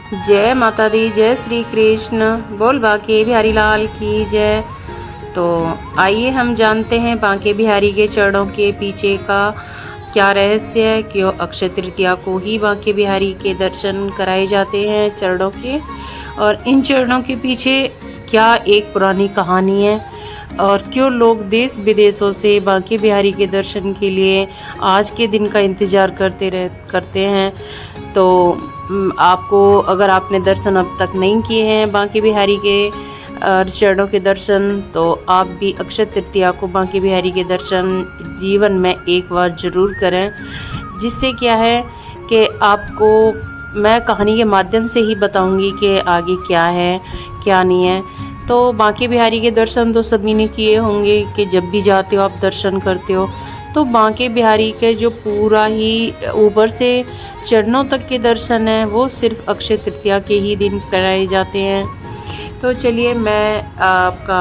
जय माता दी, जय श्री कृष्ण। बोल बांके बिहारी लाल की जय। तो आइए हम जानते हैं बांके बिहारी के चरणों के पीछे का क्या रहस्य है। क्यों अक्षय तृतीया को ही बांके बिहारी के दर्शन कराए जाते हैं चरणों के, और इन चरणों के पीछे क्या एक पुरानी कहानी है, और क्यों लोग देश विदेशों से बांके बिहारी के दर्शन के लिए आज के दिन का इंतज़ार करते हैं। तो आपको, अगर आपने दर्शन अब तक नहीं किए हैं बांके बिहारी के चरणों के दर्शन, तो आप भी अक्षय तृतीया को बांके बिहारी के दर्शन जीवन में एक बार ज़रूर करें। जिससे क्या है कि आपको मैं कहानी के माध्यम से ही बताऊंगी कि आगे क्या है क्या नहीं है। तो बांके बिहारी के दर्शन तो सभी ने किए होंगे कि जब भी जाते हो आप दर्शन करते हो। तो बांके बिहारी के जो पूरा ही ऊपर से चरणों तक के दर्शन हैं वो सिर्फ अक्षय तृतीया के ही दिन कराए जाते हैं। तो चलिए मैं आपका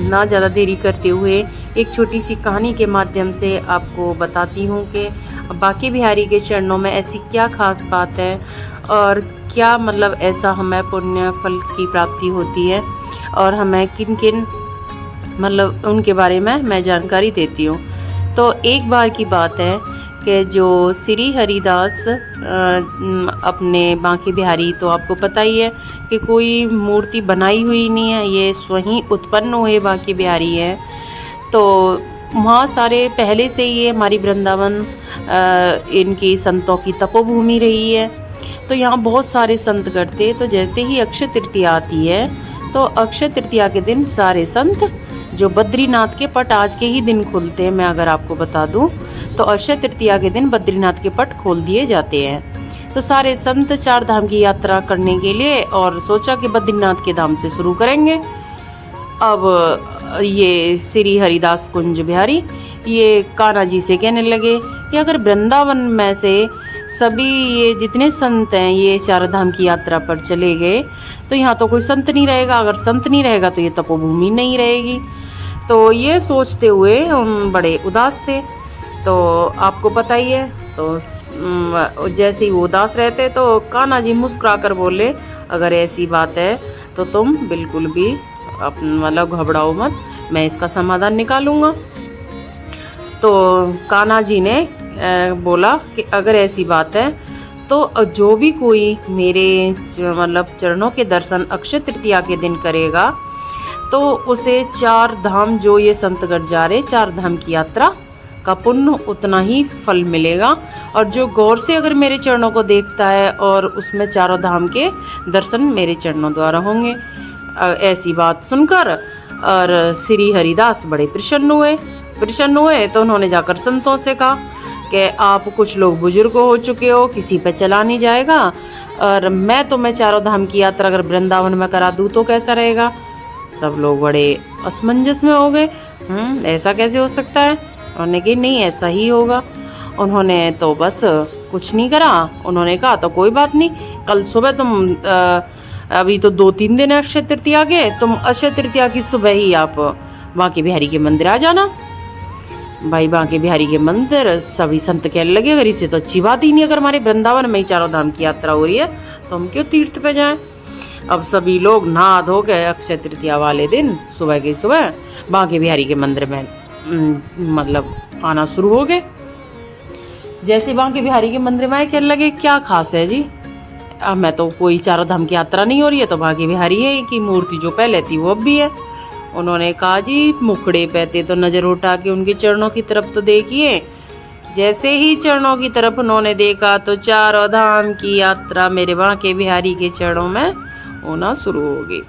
ना ज़्यादा देरी करते हुए एक छोटी सी कहानी के माध्यम से आपको बताती हूँ कि बांके बिहारी के चरणों में ऐसी क्या खास बात है और क्या मतलब ऐसा हमें पुण्य फल की प्राप्ति होती है, और हमें किन किन मतलब उनके बारे में मैं जानकारी देती हूँ। तो एक बार की बात है कि जो श्री हरिदास अपने बांके बिहारी, तो आपको पता ही है कि कोई मूर्ति बनाई हुई नहीं है, ये स्वयं उत्पन्न हुए बांके बिहारी है। तो वहाँ सारे पहले से ही ये हमारी वृंदावन इनकी संतों की तपोभूमि रही है। तो यहाँ बहुत सारे संत करते। तो जैसे ही अक्षय तृतीया आती है तो अक्षय तृतीया के दिन सारे संत जो बद्रीनाथ के पट आज के ही दिन खुलते हैं, मैं अगर आपको बता दूं तो अक्षय तृतीया के दिन बद्रीनाथ के पट खोल दिए जाते हैं। तो सारे संत चार धाम की यात्रा करने के लिए और सोचा कि बद्रीनाथ के धाम से शुरू करेंगे। अब ये श्री हरिदास कुंज बिहारी ये कान्हा जी से कहने लगे कि अगर वृंदावन में से सभी ये जितने संत हैं ये चार धाम की यात्रा पर चले गए तो यहाँ तो कोई संत नहीं रहेगा, अगर संत नहीं रहेगा तो ये तपोभूमि नहीं रहेगी। तो ये सोचते हुए हम बड़े उदास थे। तो आपको पता ही है, तो जैसे ही वो उदास रहते तो कान्हा जी मुस्कुरा कर बोले, अगर ऐसी बात है तो तुम बिल्कुल भी मतलब घबराओ मत, मैं इसका समाधान निकालूंगा। तो कान्हा जी ने बोला कि अगर ऐसी बात है तो जो भी कोई मेरे मतलब चरणों के दर्शन अक्षय तृतीया के दिन करेगा तो उसे चार धाम, जो ये संत कर जा रहे चार धाम की यात्रा का पुण्य उतना ही फल मिलेगा। और जो गौर से अगर मेरे चरणों को देखता है और उसमें चारों धाम के दर्शन मेरे चरणों द्वारा होंगे। ऐसी बात सुनकर और श्री हरिदास बड़े प्रसन्न हुए। तो उन्होंने जाकर संतों से कहा कि आप कुछ लोग बुजुर्ग हो चुके हो, किसी पे चला नहीं जाएगा, और मैं तुम्हें चारों धाम की यात्रा अगर वृंदावन में करा दूँ तो कैसा रहेगा। सब लोग बड़े असमंजस में हो गए, ऐसा कैसे हो सकता है। उन्होंने कहा नहीं ऐसा ही होगा। उन्होंने तो बस कुछ नहीं करा। उन्होंने कहा तो कोई बात नहीं, कल सुबह तुम अभी तो 2-3 दिन है अक्षय तृतीया के, तुम अक्षय तृतीया की सुबह ही आप बांके बिहारी के मंदिर आ जाना। भाई बांके बिहारी के मंदिर सभी संत कहने लगे अगर इसे तो अच्छी बात ही नहीं, अगर हमारे वृंदावन में ही चारों धाम की यात्रा हो रही है तो हम क्यों तीर्थ पे जाएं। अब सभी लोग नहा धो के अक्षय तृतीया वाले दिन सुबह की सुबह बांके बिहारी के मंदिर में मतलब आना शुरू हो गए। जैसे बांके बिहारी के मंदिर में आए कहने लगे क्या खास है जी, अब मैं तो कोई चारों धाम की यात्रा नहीं हो रही है, तो बांके बिहारी है की मूर्ति जो पहले थी वो अब भी है। उन्होंने कहा जी मुखड़े पहते तो नज़र उठा के उनके चरणों की तरफ तो देखिए। जैसे ही चरणों की तरफ उन्होंने देखा तो चारों धाम की यात्रा मेरे बांके बिहारी के चरणों में होना शुरू हो गई।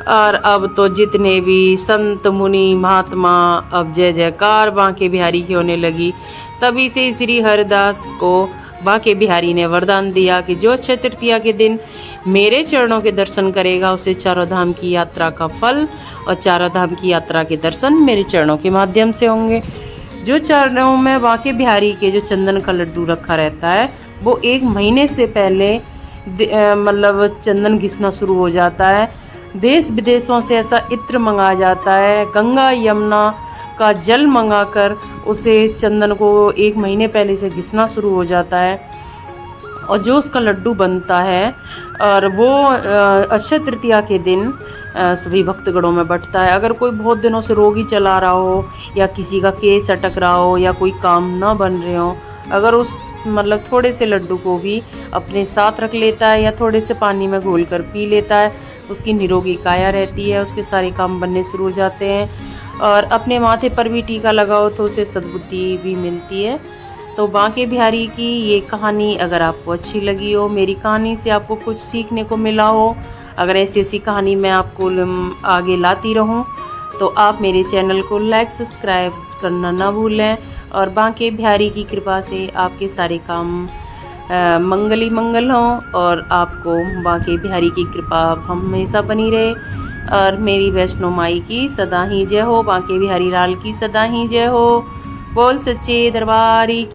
और अब तो जितने भी संत मुनि महात्मा अब जय जयकार बांके बिहारी की होने लगी। तभी से श्री हरिदास को बांके बिहारी ने वरदान दिया कि जो अक्षय तृतीया के दिन मेरे चरणों के दर्शन करेगा उसे चारों धाम की यात्रा का फल और चारों धाम की यात्रा के दर्शन मेरे चरणों के माध्यम से होंगे। जो चरणों में बांके बिहारी के जो चंदन का लड्डू रखा रहता है वो 1 महीने से पहले मतलब चंदन घिसना शुरू हो जाता है। देश विदेशों से ऐसा इत्र मंगाया जाता है, गंगा यमुना का जल मंगाकर उसे चंदन को 1 महीने पहले से घिसना शुरू हो जाता है। और जो उसका लड्डू बनता है और वो अक्षय तृतीया के दिन सभी भक्तगणों में बंटता है। अगर कोई बहुत दिनों से रोगी चला रहा हो या किसी का केस अटक रहा हो या कोई काम ना बन रहे हो, अगर उस मतलब थोड़े से लड्डू को भी अपने साथ रख लेता है या थोड़े से पानी में घोल कर पी लेता है, उसकी निरोगी काया रहती है, उसके सारे काम बनने शुरू हो जाते हैं। और अपने माथे पर भी टीका लगाओ तो उसे सद्बुद्धि भी मिलती है। तो बांके बिहारी की ये कहानी अगर आपको अच्छी लगी हो, मेरी कहानी से आपको कुछ सीखने को मिला हो, अगर ऐसी ऐसी कहानी मैं आपको आगे लाती रहूं, तो आप मेरे चैनल को लाइक सब्सक्राइब करना ना भूलें। और बांके बिहारी की कृपा से आपके सारे काम मंगल ही मंगल हों और आपको बांके बिहारी की कृपा हमेशा बनी रहे। और मेरी वैष्णो माई की सदा ही जय हो, बांके बिहारी लाल की सदा ही जय हो। बोल सच्चे दरबारी।